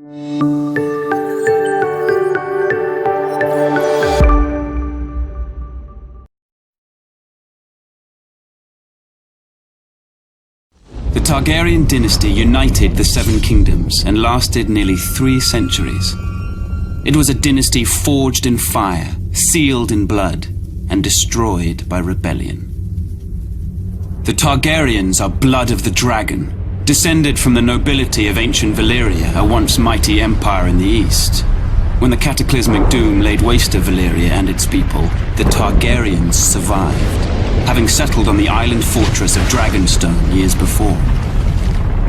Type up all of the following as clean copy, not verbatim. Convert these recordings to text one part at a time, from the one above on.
The Targaryen dynasty united the Seven Kingdoms and lasted nearly 3 centuries. It was a dynasty forged in fire, sealed in blood, and destroyed by rebellion. The Targaryens are blood of the dragon, descended from the nobility of ancient Valyria, a once mighty empire in the east. When the cataclysmic doom laid waste to Valyria and its people, the Targaryens survived, having settled on the island fortress of Dragonstone years before.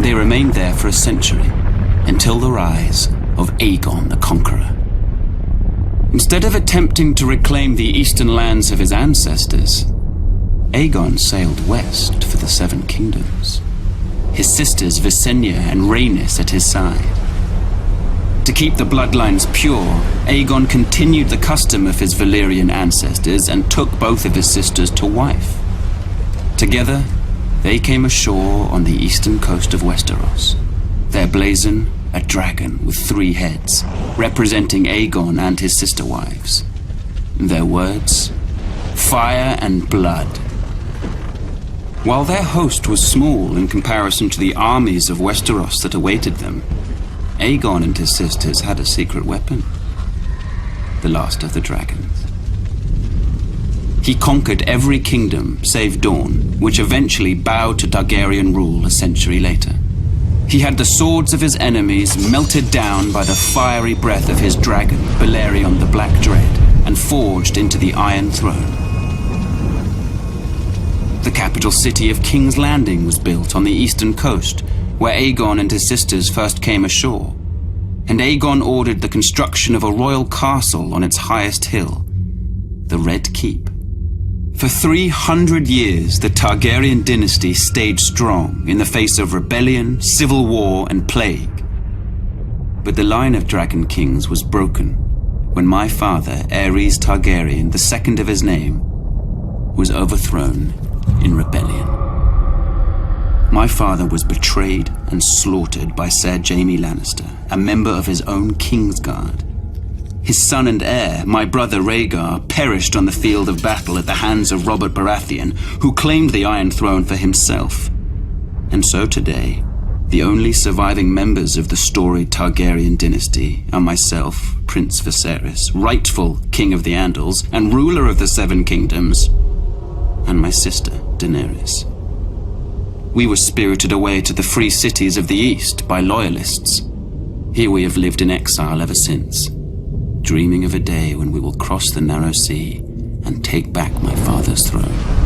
They remained there for a century, until the rise of Aegon the Conqueror. Instead of attempting to reclaim the eastern lands of his ancestors, Aegon sailed west for the Seven Kingdoms, his sisters Visenya and Rhaenys at his side. To keep the bloodlines pure, Aegon continued the custom of his Valyrian ancestors and took both of his sisters to wife. Together, they came ashore on the eastern coast of Westeros, their blazon a dragon with 3 heads, representing Aegon and his sister wives. Their words, fire and blood. While their host was small in comparison to the armies of Westeros that awaited them, Aegon and his sisters had a secret weapon, the last of the dragons. He conquered every kingdom save Dorne, which eventually bowed to Targaryen rule a century later. He had the swords of his enemies melted down by the fiery breath of his dragon, Balerion the Black Dread, and forged into the Iron Throne. The capital city of King's Landing was built on the eastern coast, where Aegon and his sisters first came ashore, and Aegon ordered the construction of a royal castle on its highest hill, the Red Keep. For 300 years, the Targaryen dynasty stayed strong in the face of rebellion, civil war, and plague. But the line of dragon kings was broken when my father, Aerys Targaryen, the second of his name, was overthrown in rebellion. My father was betrayed and slaughtered by Ser Jaime Lannister, a member of his own Kingsguard. His son and heir, my brother Rhaegar, perished on the field of battle at the hands of Robert Baratheon, who claimed the Iron Throne for himself. And so today, the only surviving members of the storied Targaryen dynasty are myself, Prince Viserys, rightful King of the Andals and ruler of the Seven Kingdoms, and my sister, Daenerys. We were spirited away to the free cities of the East by loyalists. Here we have lived in exile ever since, dreaming of a day when we will cross the narrow sea and take back my father's throne.